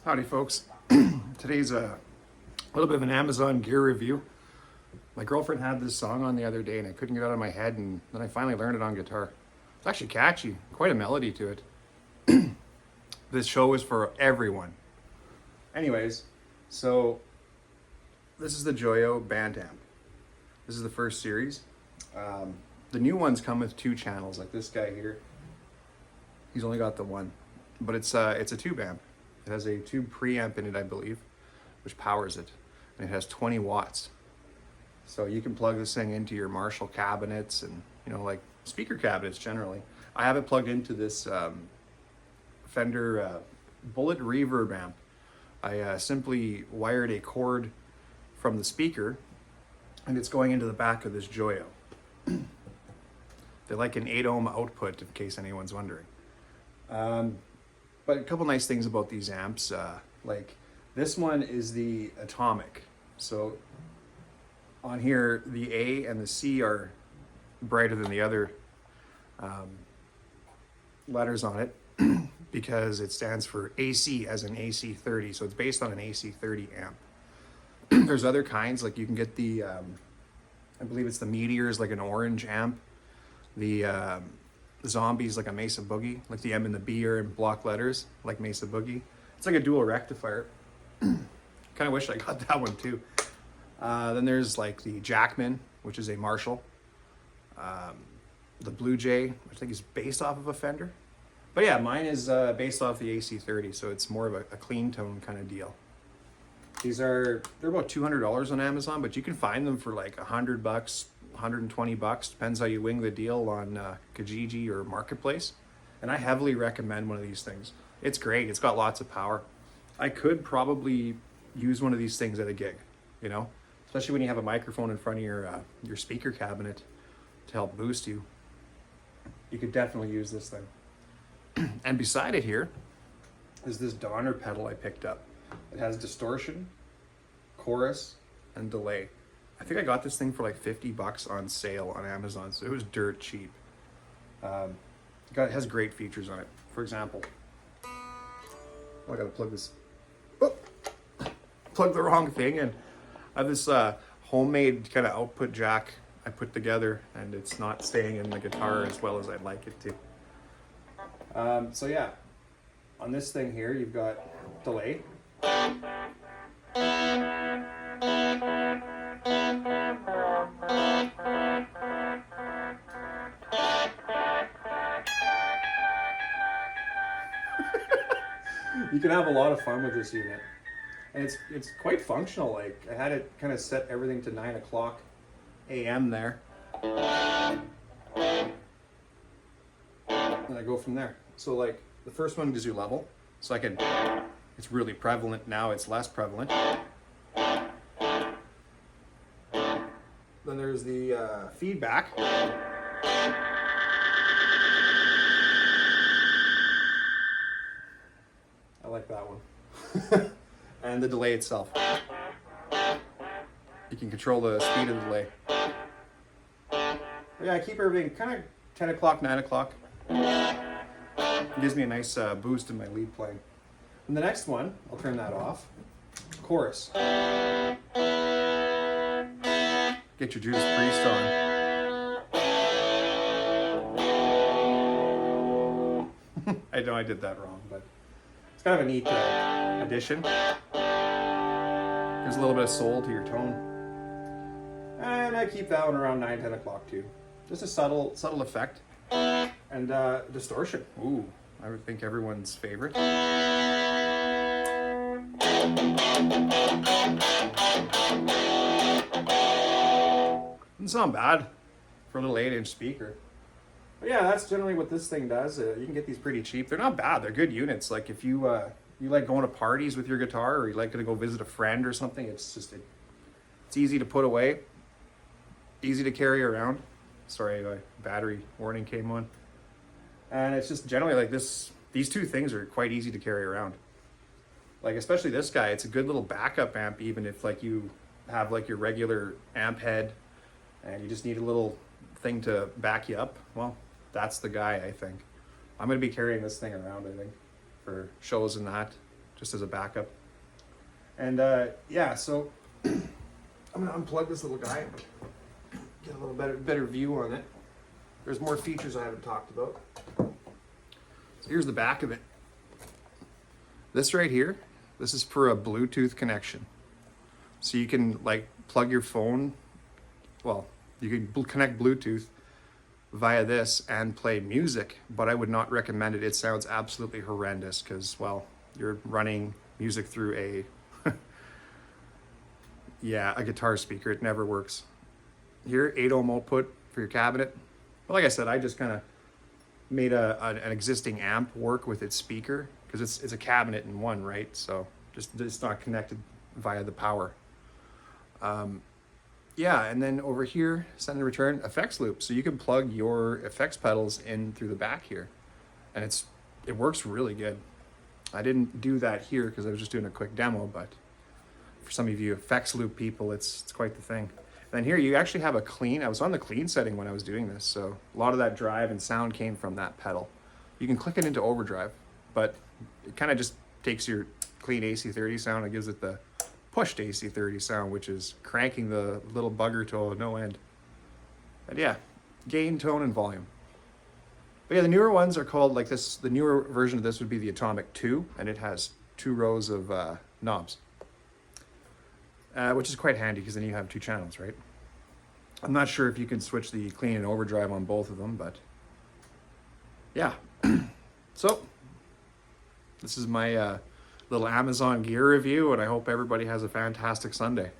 Howdy folks. Today's a little bit of an Amazon gear review. My girlfriend had this song on the other day and I couldn't get it out of my head, and then I finally learned it on guitar. It's actually catchy, quite a melody to it. This show is for everyone. Anyways, so this is the Joyo band amp. This is the first series. The new ones come with 2 channels, like this guy here. He's only got the one, but it's a tube amp. It has a tube preamp in it, I believe, which powers it, and it has 20 watts. So you can plug this thing into your Marshall cabinets and, like speaker cabinets generally. I have it plugged into this Fender Bullet reverb amp. I simply wired a cord from the speaker, and it's going into the back of this Joyo. They like an 8 ohm output, in case anyone's wondering. But a couple nice things about these amps, like this one is the atomic. So on here, the A and the C are brighter than the other letters on it because it stands for AC, as in AC30. So it's based on an AC30 amp. There's other kinds, like you can get the, I believe it's the Meteor's like an orange amp. The Zombies like a Mesa Boogie, like the M and the B are in block letters, like Mesa Boogie. It's like a dual rectifier. Kind of wish I got that one too. Then there's like the Jackman, which is a Marshall. The Blue Jay, which I think is based off of a Fender. But yeah, mine is based off the AC30, so it's more of a clean tone kind of deal. They're about $200 on Amazon, but you can find them for like $100, $120, depends how you wing the deal on Kijiji or Marketplace. And I heavily recommend one of these things. It's great, it's got lots of power. I could probably use one of these things at a gig, especially when you have a microphone in front of your speaker cabinet to help boost you. You could definitely use this thing. And beside it here is this Donner pedal I picked up. It has distortion, chorus, and delay. I think I got this thing for like $50 on sale on Amazon, so it was dirt cheap. It has great features on it. For example, I gotta plug this. Oh, plug the wrong thing in. I have this homemade kind of output jack I put together, and it's not staying in the guitar as well as I'd like it to. So yeah, on this thing here, you've got delay. You can have a lot of fun with this unit, and it's quite functional. Like I had it kind of set everything to 9 o'clock a.m. there, and I go from there. So like the first one gives you level, so I can. It's really prevalent now. It's less prevalent. Then there's the feedback. I like that one. And the delay itself. You can control the speed of the delay. But yeah, I keep everything kind of 10 o'clock, 9 o'clock. It gives me a nice boost in my lead playing. And the next one, I'll turn that off. Chorus. Get your Judas Priest on. I know I did that wrong, but it's kind of a neat addition. Gives a little bit of soul to your tone. And I keep that one around 9, 10 o'clock too. Just a subtle effect. And distortion. Ooh, I would think everyone's favorite. Doesn't sound bad for a little 8-inch speaker. But yeah, that's generally what this thing does. You can get these pretty cheap. They're not bad. They're good units. Like if you like going to parties with your guitar, or you like to go visit a friend or something, it's easy to put away, easy to carry around. Sorry, my battery warning came on. And it's just generally like this. These 2 things are quite easy to carry around. Like especially this guy, it's a good little backup amp, even if like you have like your regular amp head and you just need a little thing to back you up. Well, that's the guy, I think. I'm going to be carrying this thing around, I think, for shows and that. just as a backup. And yeah, so I'm gonna unplug this little guy and get a little better view on it. There's more features I haven't talked about. So here's the back of it. This right here, this is for a Bluetooth connection. So you can like plug your phone, well, you can connect Bluetooth via this and play music, but I would not recommend it. It sounds absolutely horrendous because, well, you're running music through a, yeah, a guitar speaker. It never works. Here, 8 ohm output for your cabinet. But like I said, I just kind of made an existing amp work with its speaker because it's a cabinet in one, right? So just it's not connected via the power. Yeah, and then over here, send and return effects loop. So you can plug your effects pedals in through the back here, and it works really good. I didn't do that here because I was just doing a quick demo, but for some of you effects loop people, it's quite the thing. And then here you actually have a clean. I was on the clean setting when I was doing this, so a lot of that drive and sound came from that pedal. You can click it into overdrive, but it kind of just takes your clean AC30 sound and gives it the pushed AC30 sound, which is cranking the little bugger to no end. And yeah, gain, tone, and volume. But yeah, the newer ones are called like this. The newer version of this would be the Atomic 2, and it has 2 rows of knobs, which is quite handy because then you have 2 channels, right? I'm not sure if you can switch the clean and overdrive on both of them, but yeah. So this is my little Amazon gear review, and I hope everybody has a fantastic Sunday.